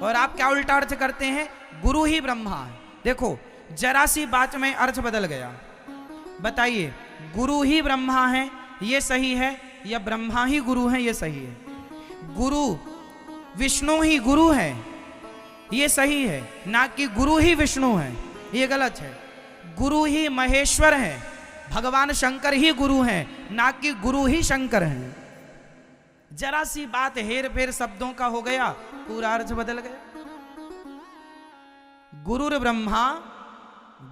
और आप क्या उल्टा अर्थ करते हैं, गुरु ही ब्रह्मा है। देखो जरा सी बात में अर्थ बदल गया। बताइए गुरु ही ब्रह्मा है ये सही है या ब्रह्मा ही गुरु है ये सही है? गुरु विष्णु ही गुरु है ये सही है, ना कि गुरु ही विष्णु है, ये गलत है। गुरु ही महेश्वर है, भगवान शंकर ही गुरु हैं, ना कि गुरु ही शंकर हैं। जरा सी बात हेर फेर शब्दों का हो गया, पूरा अर्थ बदल गया। गुरुर ब्रह्मा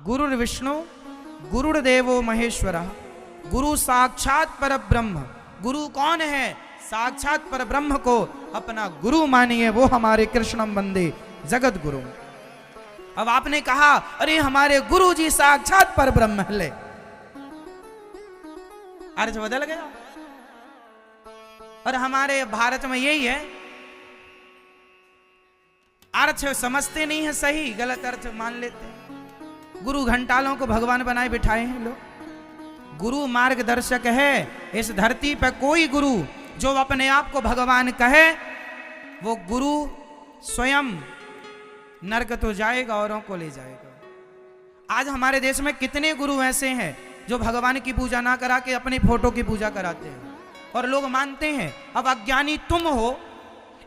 गुरुर विष्णु गुरुर्देवो महेश्वरः, गुरु साक्षात पर ब्रह्म। गुरु कौन है? साक्षात पर ब्रह्म को अपना गुरु मानिए, वो हमारे कृष्णम वंदे जगत गुरु। अब आपने कहा अरे हमारे गुरु जी साक्षात पर ब्रह्म है, अर्थ बदल गया। और हमारे भारत में यही है, अर्थ समझते नहीं है सही, गलत अर्थ मान लेते हैं। गुरु घंटालों को भगवान बनाए बिठाए हैं लोग। गुरु मार्गदर्शक है। इस धरती पर कोई गुरु जो अपने आप को भगवान कहे, वो गुरु स्वयं नरक तो जाएगा, औरों को ले जाएगा। आज हमारे देश में कितने गुरु ऐसे हैं जो भगवान की पूजा ना करा के अपनी फोटो की पूजा कराते हैं और लोग मानते हैं। अब अज्ञानी तुम हो।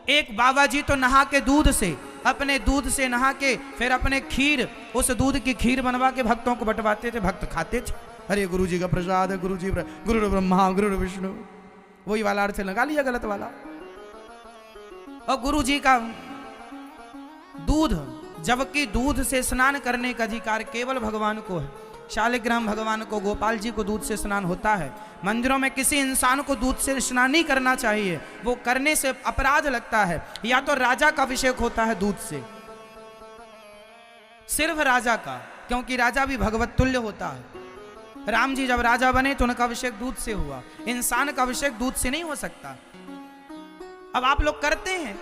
एक बाबा जी तो नहा के दूध से, अपने दूध से नहा के फिर अपने खीर, उस दूध की खीर बनवा के भक्तों को बंटवाते थे, भक्त खाते थे। अरे गुरु जी का प्रसाद है, गुरु जी गुरु ब्रह्मा गुरु विष्णु, वही वाला अर्थ लगा लिया गलत वाला। और गुरु जी का दूध, जबकि दूध से स्नान करने का अधिकार केवल भगवान को है। शालिग्राम भगवान को, गोपाल जी को दूध से स्नान होता है। मंदिरों में किसी इंसान को दूध से स्नान नहीं करना चाहिए, वो करने से अपराध लगता है। या तो राजा का अभिषेक होता है दूध से, सिर्फ राजा का, क्योंकि राजा भी भगवत तुल्य होता है। राम जी जब राजा बने तो उनका अभिषेक दूध से हुआ, इंसान का अभिषेक दूध से नहीं हो सकता। अब आप लोग करते हैं,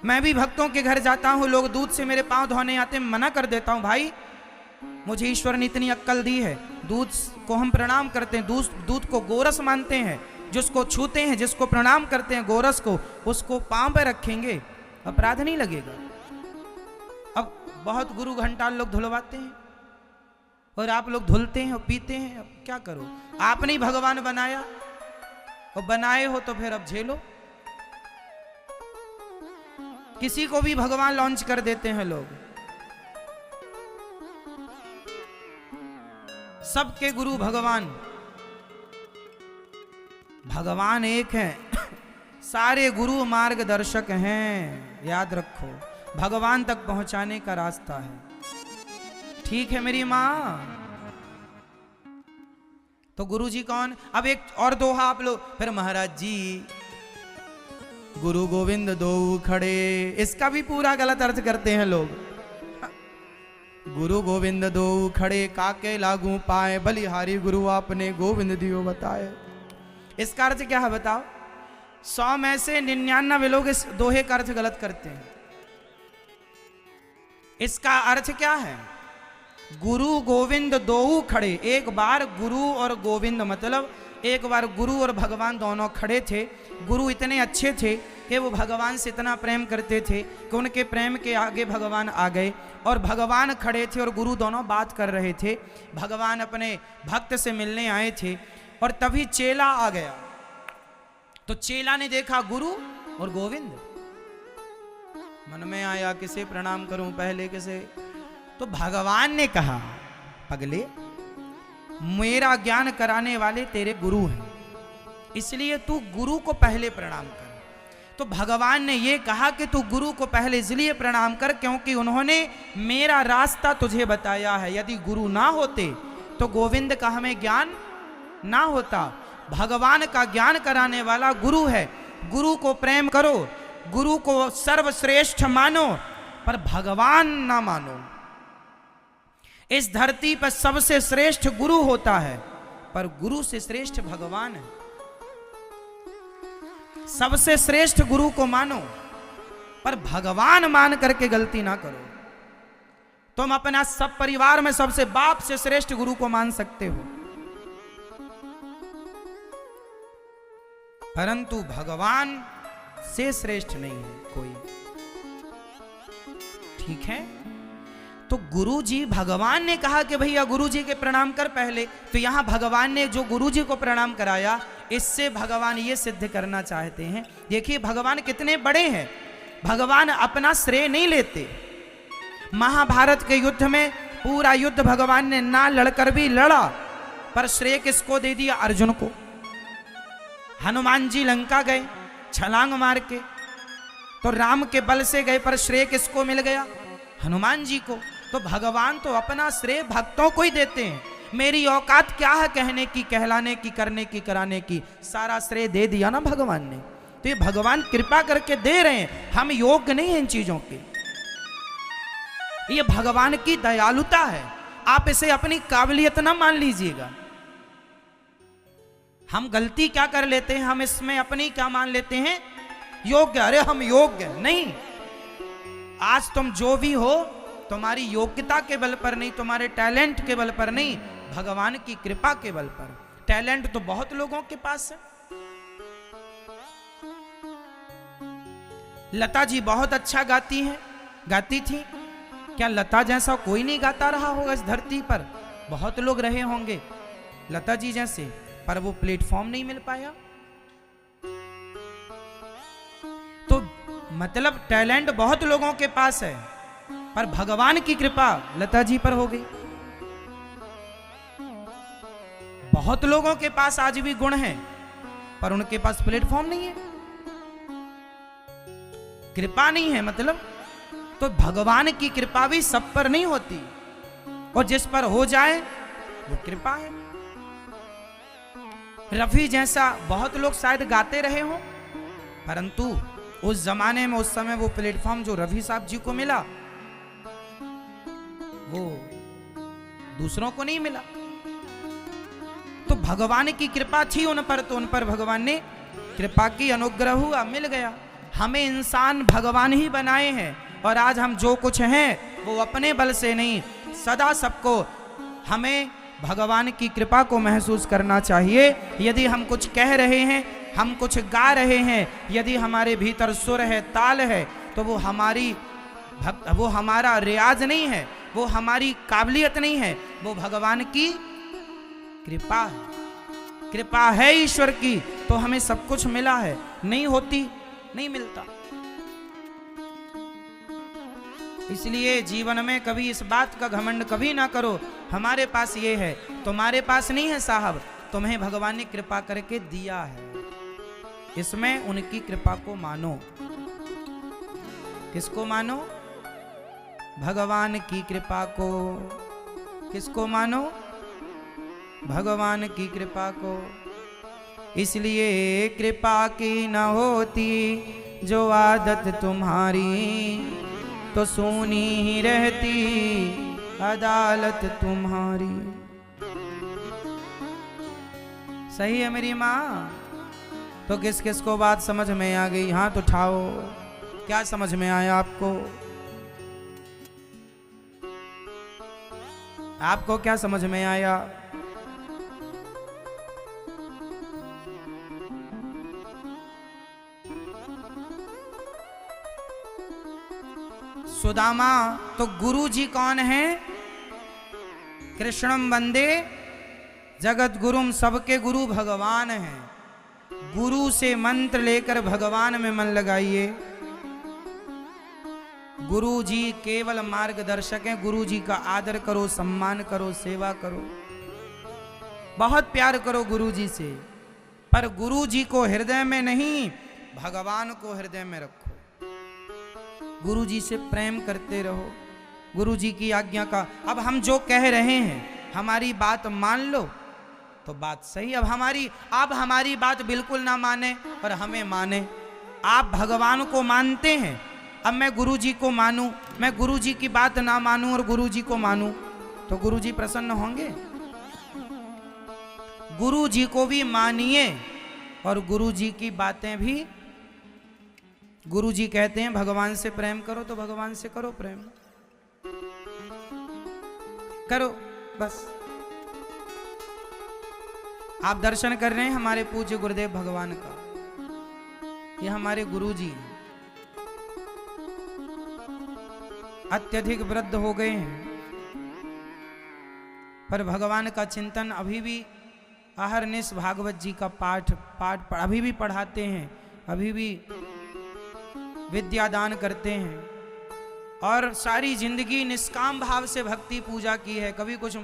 मैं भी भक्तों के घर जाता हूं, लोग दूध से मेरे पांव धोने आते हैं, मना कर देता हूं, भाई मुझे ईश्वर ने इतनी अक्ल दी है, दूध को हम प्रणाम करते हैं, दूध को गोरस मानते हैं, जिसको छूते हैं, जिसको प्रणाम करते हैं गोरस को, उसको पांव पे रखेंगे, अपराध नहीं लगेगा। अब बहुत गुरु घंटाल लोग धुलवाते हैं और आप लोग धुलते हैं और पीते हैं। अब क्या करो, आपने ही भगवान बनाया और बनाए हो तो फिर अब झेलो। किसी को भी भगवान लॉन्च कर देते हैं लोग। सबके गुरु भगवान, भगवान एक है, सारे गुरु मार्गदर्शक हैं। याद रखो, भगवान तक पहुंचाने का रास्ता है। ठीक है मेरी मां? तो गुरु जी कौन? अब एक और दोहा आप लोग, फिर महाराज जी गुरु गोविंद दो खड़े, इसका भी पूरा गलत अर्थ करते हैं लोग। गुरु गोविंद दो खड़े, काके लागू पाए, बलिहारी गुरु आपने गोविंद दियो बताए। इसका अर्थ क्या है बताओ? 100 में से 99 लोग इस दोहे का अर्थ गलत करते हैं। इसका अर्थ क्या है? गुरु गोविंद दो खड़े, एक बार गुरु और गोविंद, मतलब एक बार गुरु और भगवान दोनों खड़े थे। गुरु इतने अच्छे थे कि वो भगवान से इतना प्रेम करते थे कि उनके प्रेम के आगे भगवान आ गए, और भगवान खड़े थे और गुरु दोनों बात कर रहे थे। भगवान अपने भक्त से मिलने आए थे और तभी चेला आ गया। तो चेला ने देखा गुरु और गोविंद, मन में आया किसे प्रणाम करूं पहले किसे। तो भगवान ने कहा, पगले मेरा ज्ञान कराने वाले तेरे गुरु हैं, इसलिए तू गुरु को पहले प्रणाम कर। तो भगवान ने ये कहा कि तू गुरु को पहले इसलिए प्रणाम कर क्योंकि उन्होंने मेरा रास्ता तुझे बताया है। यदि गुरु ना होते तो गोविंद का हमें ज्ञान ना होता। भगवान का ज्ञान कराने वाला गुरु है। गुरु को प्रेम करो, गुरु को सर्वश्रेष्ठ मानो, पर भगवान ना मानो। इस धरती पर सबसे श्रेष्ठ गुरु होता है, पर गुरु से श्रेष्ठ भगवान है। सबसे श्रेष्ठ गुरु को मानो, पर भगवान मान करके गलती ना करो। तुम अपना सब परिवार में सबसे बाप से श्रेष्ठ गुरु को मान सकते हो, परंतु भगवान से श्रेष्ठ नहीं है कोई। ठीक है, तो गुरु जी, भगवान ने कहा कि भैया गुरु जी के प्रणाम कर पहले, तो यहां भगवान ने जो गुरु जी को प्रणाम कराया, इससे भगवान ये सिद्ध करना चाहते हैं, देखिए भगवान कितने बड़े हैं। भगवान अपना श्रेय नहीं लेते। महाभारत के युद्ध में पूरा युद्ध भगवान ने ना लड़कर भी लड़ा, पर श्रेय किसको दे दिया? अर्जुन को। हनुमान जी लंका गए छलांग मार के, तो राम के बल से गए, पर श्रेय किसको मिल गया? हनुमान जी को। तो भगवान तो अपना श्रेय भक्तों को ही देते हैं। मेरी औकात क्या है कहने की, कहलाने की, करने की, कराने की? सारा श्रेय दे दिया ना भगवान ने। तो ये भगवान कृपा करके दे रहे हैं, हम योग्य नहीं हैं इन चीजों के। ये भगवान की दयालुता है, आप इसे अपनी काबिलियत ना मान लीजिएगा। हम गलती क्या कर लेते हैं, हम इसमें अपनी क्या मान लेते हैं? योग्य। अरे हम योग्य नहीं। आज तुम जो भी हो, तुम्हारी योग्यता के बल पर नहीं, तुम्हारे टैलेंट के बल पर नहीं, भगवान की कृपा के बल पर। टैलेंट तो बहुत लोगों के पास है। लता जी बहुत अच्छा गाती थी। क्या लता जैसा कोई नहीं गाता रहा होगा इस धरती पर? बहुत लोग रहे होंगे लता जी जैसे, पर वो प्लेटफॉर्म नहीं मिल पाया। तो मतलब टैलेंट बहुत लोगों के पास है, पर भगवान की कृपा लता जी पर हो गई। बहुत लोगों के पास आज भी गुण हैं, पर उनके पास प्लेटफॉर्म नहीं है, कृपा नहीं है। मतलब तो भगवान की कृपा भी सब पर नहीं होती, और जिस पर हो जाए वो कृपा है। रफी जैसा बहुत लोग शायद गाते रहे हो, परंतु उस जमाने में, उस समय वो प्लेटफॉर्म जो रफी साहब जी को मिला, वो दूसरों को नहीं मिला। तो भगवान की कृपा थी उन पर, तो उन पर भगवान ने कृपा की, अनुग्रह हुआ, मिल गया। हमें इंसान भगवान ही बनाए हैं, और आज हम जो कुछ हैं वो अपने बल से नहीं, सदा सबको हमें भगवान की कृपा को महसूस करना चाहिए। यदि हम कुछ कह रहे हैं, हम कुछ गा रहे हैं, यदि हमारे भीतर सुर है, ताल है, तो वो हमारा रियाज नहीं है, वो हमारी काबिलियत नहीं है, वो भगवान की कृपा है। कृपा है ईश्वर की, तो हमें सब कुछ मिला है। नहीं होती नहीं मिलता। इसलिए जीवन में कभी इस बात का घमंड कभी ना करो, हमारे पास ये है, तुम्हारे पास नहीं है साहब, तुम्हें भगवान ने कृपा करके दिया है। इसमें उनकी कृपा को मानो। किसको मानो? भगवान की कृपा को। किसको मानो? भगवान की कृपा को। इसलिए कृपा की न होती जो आदत तुम्हारी, तो सोनी ही रहती अदालत तुम्हारी। सही है मेरी माँ? तो किस किस को बात समझ में आ गई? हाथ उठाओ। क्या समझ में आया आपको? आपको क्या समझ में आया? सुदामा, तो गुरु जी कौन है? कृष्णम वंदे जगत गुरुम, सबके गुरु भगवान हैं। गुरु से मंत्र लेकर भगवान में मन लगाइए। गुरु जी केवल मार्गदर्शक हैं। गुरु जी का आदर करो, सम्मान करो, सेवा करो, बहुत प्यार करो गुरु जी से, पर गुरु जी को हृदय में नहीं, भगवान को हृदय में रखो। गुरु जी से प्रेम करते रहो, गुरु जी की आज्ञा का। अब हम जो कह रहे हैं, हमारी बात मान लो तो बात सही। अब हमारी बात बिल्कुल ना माने और हमें माने। आप भगवान को मानते हैं, अब मैं गुरु जी को मानूं, मैं गुरु जी की बात ना मानूं और गुरु जी को मानूं, तो गुरु जी प्रसन्न होंगे? गुरु जी को भी मानिए और गुरु जी की बातें भी। गुरु जी कहते हैं भगवान से प्रेम करो, तो भगवान से करो प्रेम, करो बस। आप दर्शन कर रहे हैं हमारे पूज्य गुरुदेव भगवान का, ये हमारे गुरु जी हैं। अत्यधिक वृद्ध हो गए हैं, पर भगवान का चिंतन अभी भी अहरनिश भागवत जी का पाठ अभी भी पढ़ाते हैं, अभी भी विद्यादान करते हैं और सारी जिंदगी निष्काम भाव से भक्ति पूजा की है। कभी कुछ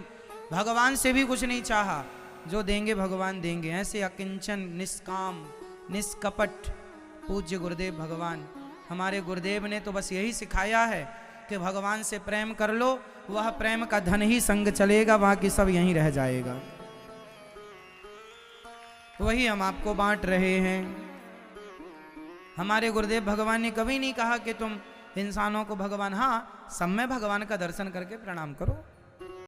भगवान से भी कुछ नहीं चाहा, जो देंगे भगवान देंगे, ऐसे अकिंचन निष्काम निष्कपट पूज्य गुरुदेव भगवान। हमारे गुरुदेव ने तो बस यही सिखाया है कि भगवान से प्रेम कर लो, वह प्रेम का धन ही संग चलेगा, बाकी सब यहीं रह जाएगा। वही हम आपको बांट रहे हैं। हमारे गुरुदेव भगवान ने कभी नहीं कहा कि तुम इंसानों को भगवान, हाँ सब में भगवान का दर्शन करके प्रणाम करो,